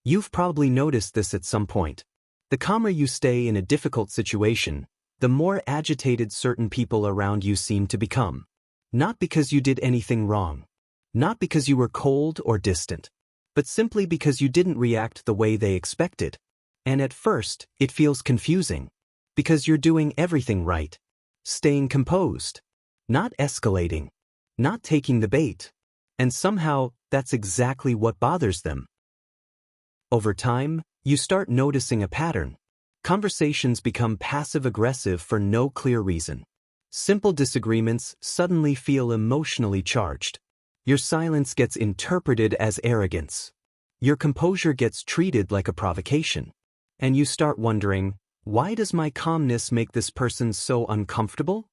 You've probably noticed this at some point. The calmer you stay in a difficult situation, the more agitated certain people around you seem to become. Not because you did anything wrong. Not because you were cold or distant. But simply because you didn't react the way they expected. And at first, it feels confusing. Because you're doing everything right. Staying composed. Not escalating. Not taking the bait. And somehow, that's exactly what bothers them. Over time, you start noticing a pattern. Conversations become passive-aggressive for no clear reason. Simple disagreements suddenly feel emotionally charged. Your silence gets interpreted as arrogance. Your composure gets treated like a provocation. And you start wondering, why does my calmness make this person so uncomfortable?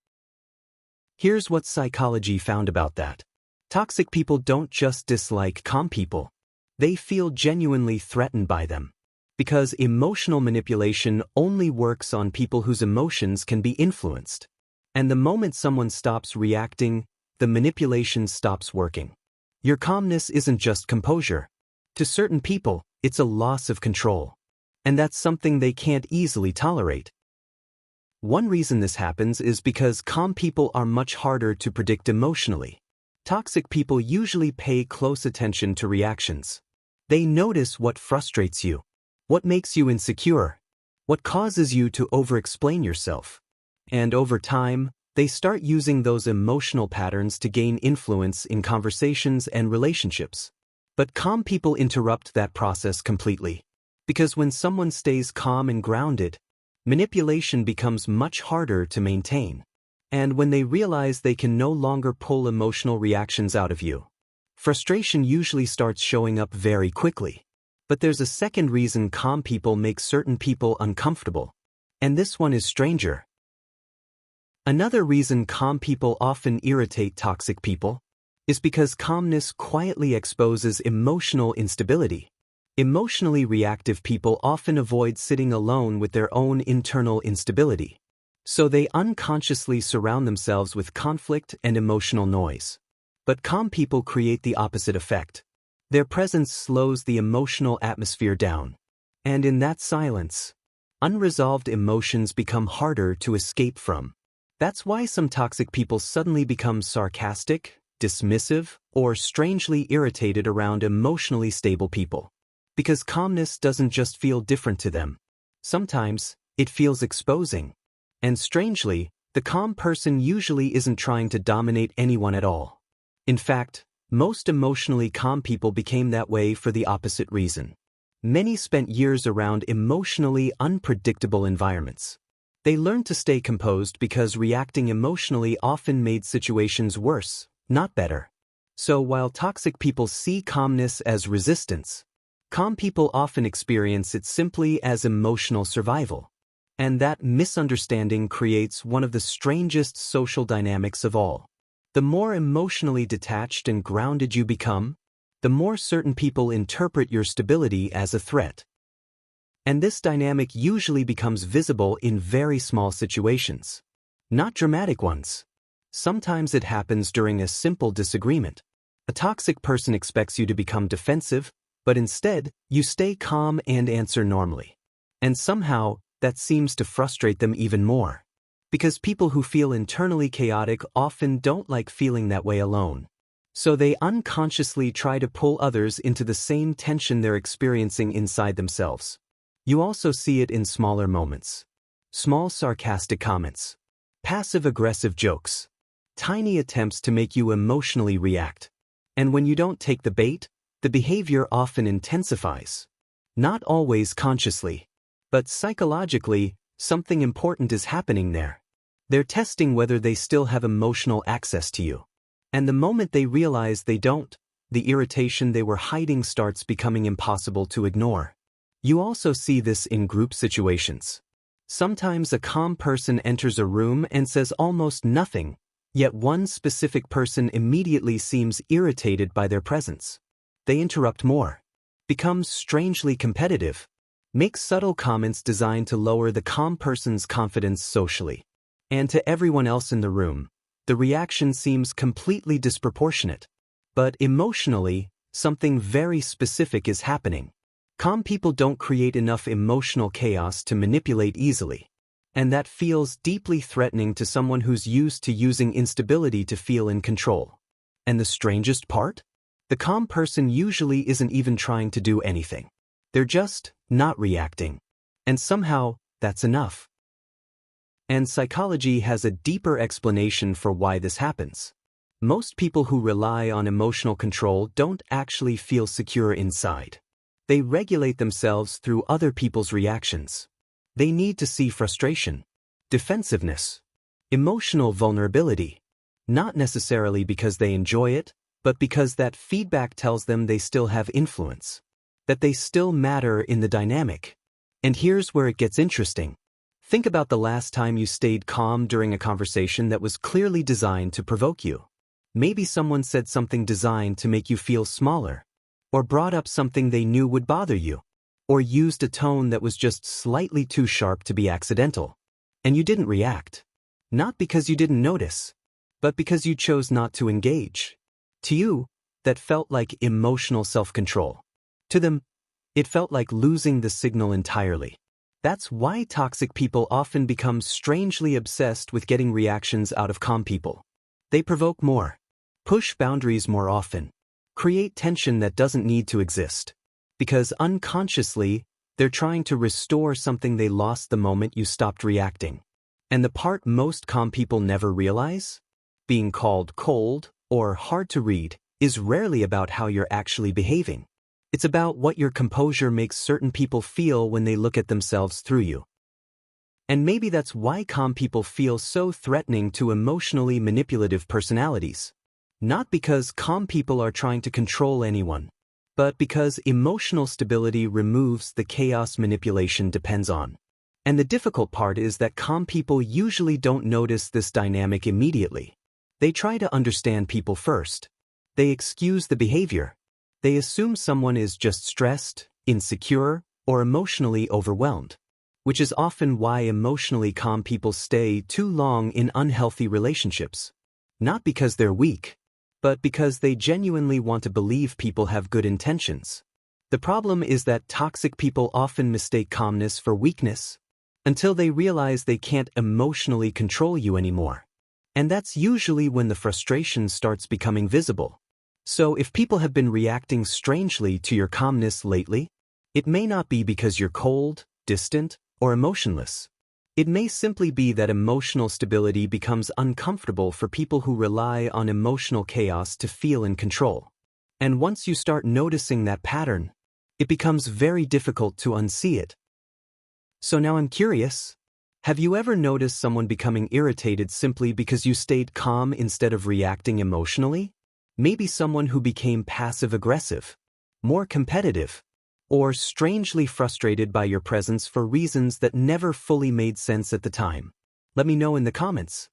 Here's what psychology found about that. Toxic people don't just dislike calm people. They feel genuinely threatened by them. Because emotional manipulation only works on people whose emotions can be influenced. And the moment someone stops reacting, the manipulation stops working. Your calmness isn't just composure. To certain people, it's a loss of control. And that's something they can't easily tolerate. One reason this happens is because calm people are much harder to predict emotionally. Toxic people usually pay close attention to reactions. They notice what frustrates you, what makes you insecure, what causes you to over-explain yourself. And over time, they start using those emotional patterns to gain influence in conversations and relationships. But calm people interrupt that process completely. Because when someone stays calm and grounded, manipulation becomes much harder to maintain. And when they realize they can no longer pull emotional reactions out of you, frustration usually starts showing up very quickly. But there's a second reason calm people make certain people uncomfortable. And this one is stranger. Another reason calm people often irritate toxic people is because calmness quietly exposes emotional instability. Emotionally reactive people often avoid sitting alone with their own internal instability. So they unconsciously surround themselves with conflict and emotional noise. But calm people create the opposite effect. Their presence slows the emotional atmosphere down. And in that silence, unresolved emotions become harder to escape from. That's why some toxic people suddenly become sarcastic, dismissive, or strangely irritated around emotionally stable people. Because calmness doesn't just feel different to them. Sometimes, it feels exposing. And strangely, the calm person usually isn't trying to dominate anyone at all. In fact, most emotionally calm people became that way for the opposite reason. Many spent years around emotionally unpredictable environments. They learned to stay composed because reacting emotionally often made situations worse, not better. So while toxic people see calmness as resistance, calm people often experience it simply as emotional survival. And that misunderstanding creates one of the strangest social dynamics of all. The more emotionally detached and grounded you become, the more certain people interpret your stability as a threat. And this dynamic usually becomes visible in very small situations. Not dramatic ones. Sometimes it happens during a simple disagreement. A toxic person expects you to become defensive, but instead, you stay calm and answer normally. And somehow, that seems to frustrate them even more. Because people who feel internally chaotic often don't like feeling that way alone. So they unconsciously try to pull others into the same tension they're experiencing inside themselves. You also see it in smaller moments. Small sarcastic comments. Passive-aggressive jokes. Tiny attempts to make you emotionally react. And when you don't take the bait, the behavior often intensifies. Not always consciously. But psychologically, something important is happening there. They're testing whether they still have emotional access to you. And the moment they realize they don't, the irritation they were hiding starts becoming impossible to ignore. You also see this in group situations. Sometimes a calm person enters a room and says almost nothing, yet one specific person immediately seems irritated by their presence. They interrupt more, become strangely competitive, make subtle comments designed to lower the calm person's confidence socially. And to everyone else in the room, the reaction seems completely disproportionate. But emotionally, something very specific is happening. Calm people don't create enough emotional chaos to manipulate easily. And that feels deeply threatening to someone who's used to using instability to feel in control. And the strangest part? The calm person usually isn't even trying to do anything. They're just not reacting. And somehow, that's enough. And psychology has a deeper explanation for why this happens. Most people who rely on emotional control don't actually feel secure inside. They regulate themselves through other people's reactions. They need to see frustration, defensiveness, emotional vulnerability, not necessarily because they enjoy it, but because that feedback tells them they still have influence, that they still matter in the dynamic. And here's where it gets interesting. Think about the last time you stayed calm during a conversation that was clearly designed to provoke you. Maybe someone said something designed to make you feel smaller, or brought up something they knew would bother you, or used a tone that was just slightly too sharp to be accidental. And you didn't react. Not because you didn't notice, but because you chose not to engage. To you, that felt like emotional self-control. To them, it felt like losing the signal entirely. That's why toxic people often become strangely obsessed with getting reactions out of calm people. They provoke more, push boundaries more often, create tension that doesn't need to exist. Because unconsciously, they're trying to restore something they lost the moment you stopped reacting. And the part most calm people never realize? Being called cold or hard to read is rarely about how you're actually behaving. It's about what your composure makes certain people feel when they look at themselves through you. And maybe that's why calm people feel so threatening to emotionally manipulative personalities. Not because calm people are trying to control anyone, but because emotional stability removes the chaos manipulation depends on. And the difficult part is that calm people usually don't notice this dynamic immediately. They try to understand people first. They excuse the behavior. They assume someone is just stressed, insecure, or emotionally overwhelmed, which is often why emotionally calm people stay too long in unhealthy relationships. Not because they're weak, but because they genuinely want to believe people have good intentions. The problem is that toxic people often mistake calmness for weakness until they realize they can't emotionally control you anymore. And that's usually when the frustration starts becoming visible. So if people have been reacting strangely to your calmness lately, it may not be because you're cold, distant, or emotionless. It may simply be that emotional stability becomes uncomfortable for people who rely on emotional chaos to feel in control. And once you start noticing that pattern, it becomes very difficult to unsee it. So now I'm curious, have you ever noticed someone becoming irritated simply because you stayed calm instead of reacting emotionally? Maybe someone who became passive-aggressive, more competitive, or strangely frustrated by your presence for reasons that never fully made sense at the time. Let me know in the comments.